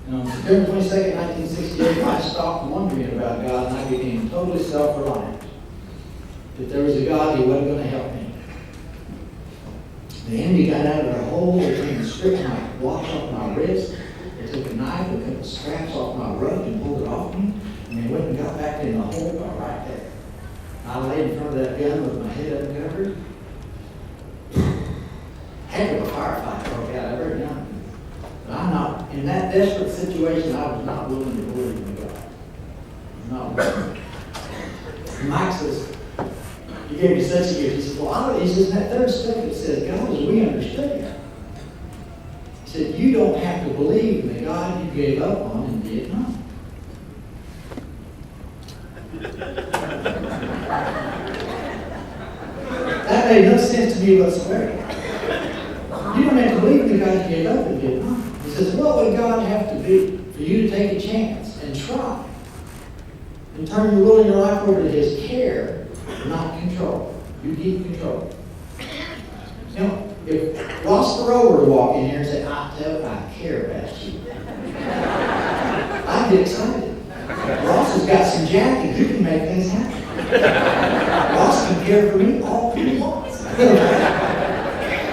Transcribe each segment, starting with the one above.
And on September 22nd, 1968, I stopped wondering about God and I became totally self-reliant. If there was a God, he wasn't going to help me. The enemy got out of their hole. They came and stripped my watch off my wrist. They took a knife and cut the straps off my rug and pulled it off me. And they went and got back in the hole right there. I lay in front of that gun with my head uncovered. Heck of a firefight broke out every now and then. But I'm not, in that desperate situation, I was not willing to believe in God. Not willing. Mike says, you gave me such a gift. He said, well, he says, in that third step it says, God, as we understood him. He said, you don't have to believe in the God you gave up on in Vietnam. That made no sense to me whatsoever. You don't have to believe in the God you gave up in Vietnam. He says, what would God have to do for you to take a chance and try and turn your will and your life over to his care, not control? You keep control. You know, if Ross Thoreau were to walk in here and say, I care about you, I'd get excited. Ross has got some jack and he can make things happen. Ross can care for me all he wants.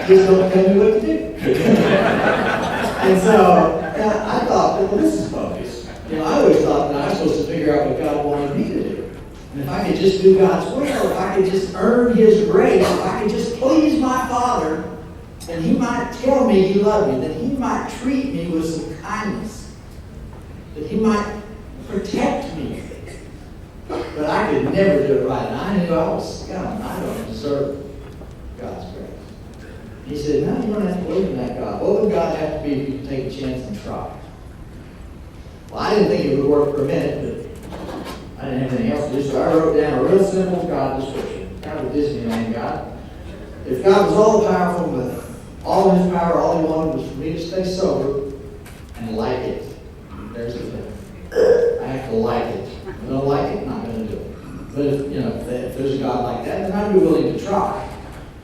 Just don't tell me what to do. And so I thought, well, this is focus. You know, I always thought that I was supposed to figure out what God wanted me to do. And if I could just do God's will, if I could just earn his grace, if I could just please my Father, then he might tell me he loved me, that he might treat me with some kindness, that he might protect me. But I could never do it right. And I knew I was scum. I don't deserve God's grace. He said, no, you don't have to believe in that God. What would God have to be if you could take a chance and try? Well, I didn't think it would work for a minute, but I didn't have anything else to do, so I wrote down a real simple God description. Kind of a Disneyland God. If God was all powerful with all his power, all he wanted was for me to stay sober and like it. There's the thing. I have to like it. If I don't like it, I'm not going to do it. But if there's a God like that, then I'd be willing to try.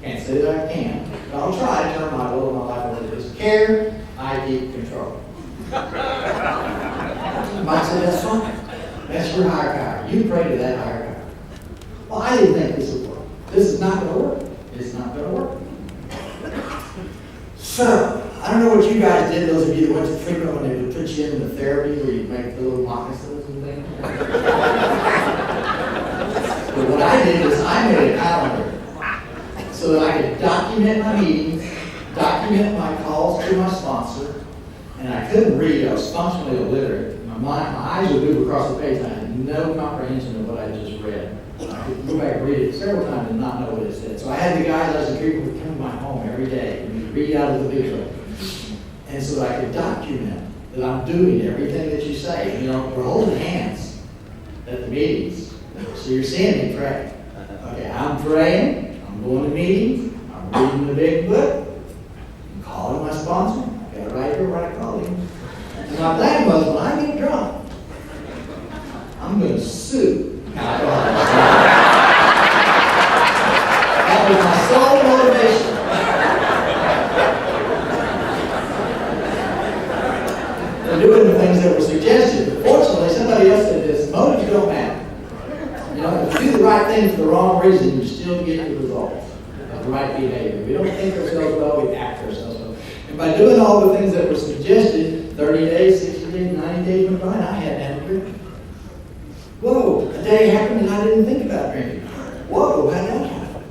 Can't say that I can, but I'll try to turn my will and my life over to his care. I keep control. Mike said, that's fine. That's your higher power. You pray to that higher power. Well, I didn't think this would work. This is not going to work. It's not going to work. So, I don't know what you guys did, those of you that went to treatment when they would put you in the therapy where you make the little moccasins and things. But what I did is I made a calendar so that I could document my meetings, document my calls to my sponsor, and I couldn't read. I was functionally illiterate. My eyes would move across the page, and I had no comprehension of what I just read. I could go back and read it several times and not know what it said. So I had the guys I was in treatment with come to my home every day and read out of the big book. And so that I could document that I'm doing everything that you say. You know, we're holding hands at the meetings. So you're seeing me pray. Okay, I'm praying. I'm going to meetings. I'm reading the big book. I'm calling my sponsor. I got it right here where I call him. And my plan was when I get drunk, I'm going to sue. That was my sole motivation. For doing the things that were suggested. But fortunately, somebody else said this, motives don't matter. You know, if you do the right thing for the wrong reason, you still get the results of the right behavior. We don't think ourselves well, we act ourselves well. And by doing all the things that were suggested, 30 days, 60 days, 90 days went by, and I hadn't had a drink. Whoa, a day happened and I didn't think about drinking. Whoa, how'd that happen?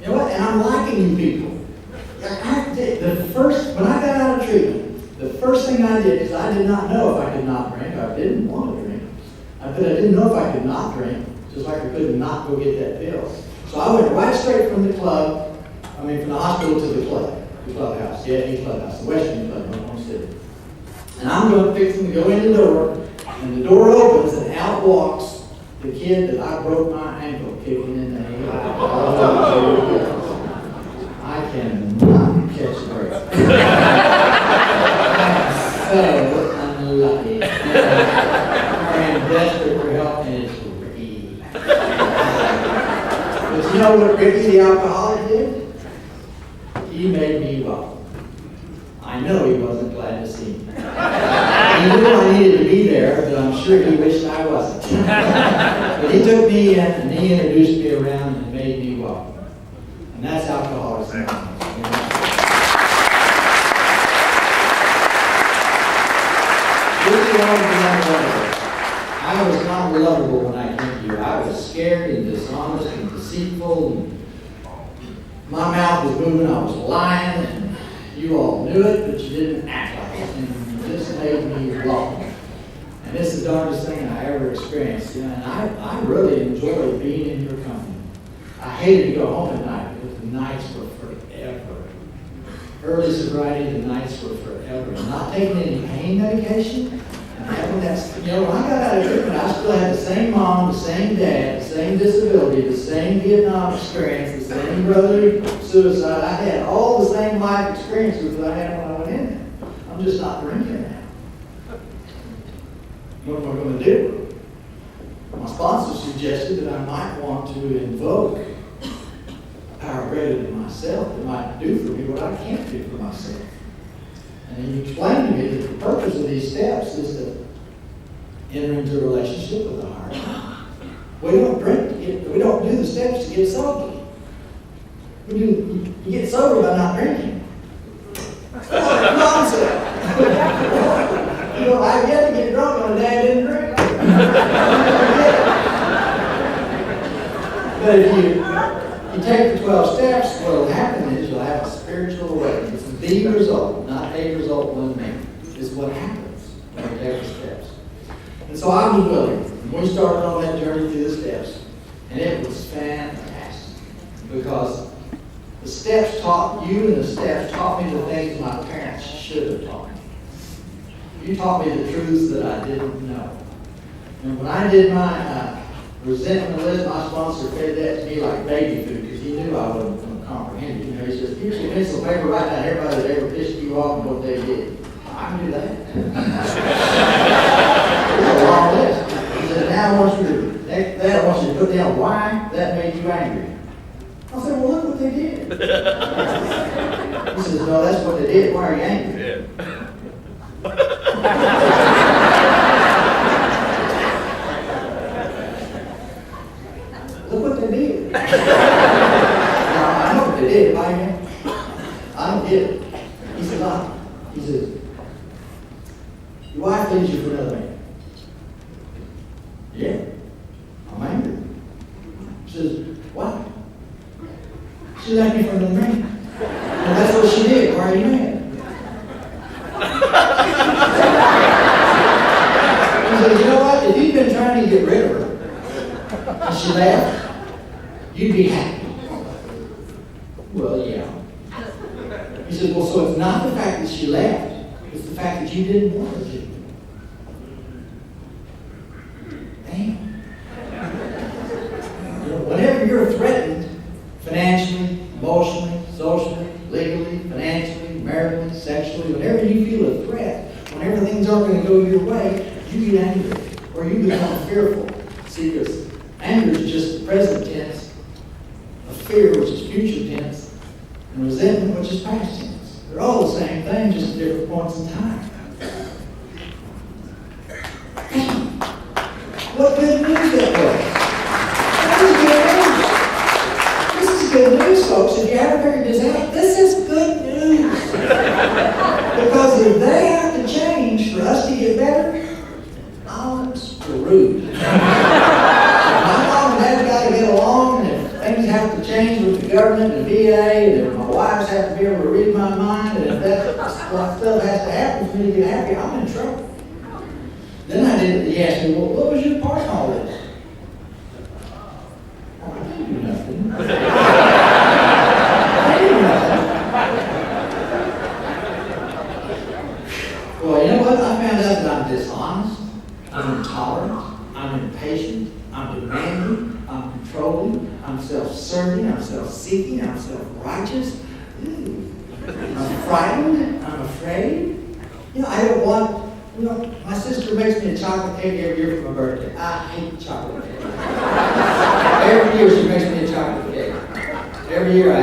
You know what? And I'm liking you people. When I got out of treatment, the first thing I did is I did not know if I could not drink. I didn't want to drink. But I didn't know if I could not drink, just like I could not go get that pill. So I went right straight from the from the hospital to the clubhouse, the clubhouse, the Western Club in Oklahoma City. And I'm fixing to go in the door, and the door opens, and out walks the kid that I broke my ankle kicking in the head. I cannot catch a break. I'm so unlucky. I am desperate for help, and it's Ricky. But you know what Ricky the alcoholic did? He made me welcome. I know he wasn't glad to see me. He He knew I needed to be there, but I'm sure he wished I wasn't. But he took me in and he introduced me around and made me welcome. And that's Alcoholics Anonymous. I was not lovable when I came here. I was scared and dishonest and deceitful. And my mouth was moving. I was lying, and you all knew it, but you didn't act like it. And this made me welcome. And this is the darndest thing I ever experienced. And I really enjoyed being in your company. I hated to go home at night because the nights were forever. Early sobriety, the nights were forever. And not taking any pain medication. And having that, when I got out of treatment, I still had the same mom, the same dad, the same disability, the same Vietnam experience, the same brother suicide. I had all the same life experiences that I had when I went in there. I'm just not drinking now. What am I going to do? My sponsor suggested that I might want to invoke a power greater than myself that might do for me what I can't do for myself. And he explained to me that the purpose of these steps is to enter into a relationship with the heart. We don't drink we don't do the steps to get sober. You get sober by not drinking. That's nonsense. I've yet to get drunk on a day I didn't drink. But if you take the 12 steps, what will happen is you'll have a spiritual awakening. It's the result, not a result one man. Is what happens when you take the steps. And so I was willing. And we started on that journey through the steps. And it was fantastic. Because the steps taught you and the steps taught me the things my parents should have taught me. You taught me the truths that I didn't know. And when I did my resentment list, my sponsor fed that to me like baby food because he knew I wasn't going to comprehend it. He says, here's your pencil paper, write down everybody that ever pissed you off and what they did. I can do that. It's a long list. He said, now I want you to put down why that made you angry. I said, well, look what they did. He says, no, that's what they did. Why are you angry? Yeah. Look what they did. Now, I know what they did. I don't get it. He says, your wife leaves you for another man. Yeah. I'm angry. He says, why? She left me for another man. And that's what she did. Why are you mad? He says, you know what? If you'd been trying to get rid of her and she left, you'd be happy. Well, yeah. He said, well, so it's not the fact that she left, it's the fact that you didn't want her to. Damn. Whenever you're threatened, financially, emotionally, socially, legally, financially, maritally, sexually, whenever you feel a threat, whenever things aren't going to go your way, you get angry or you become fearful. See, because anger is just the present tense of fear, which is future tense, and resentment, which is past tense. They're all the same thing, just at different points in time. What good news that was! That was good news! This is good news, folks. If you haven't figured this out, this is good news. Because if they have to change for us to get better, I'm screwed. My mom and dad got to get along, and if things have to change with the government and the VA, and if my wives have to be able to read my mind, and if that stuff has to happen for me to get happy, I'm in trouble. Then he asked me, well, what was your part in all this? Oh, I didn't do nothing. I didn't do nothing. Well, you know what? I found out that I'm dishonest, I'm intolerant, I'm impatient, I'm demanding, I'm controlling, I'm self-serving, I'm self-seeking, I'm self-righteous. I'm frightened, I'm afraid. I don't want, my sister makes me a chocolate cake every year for my birthday. I hate chocolate cake. Every year she makes me a chocolate cake. Every year I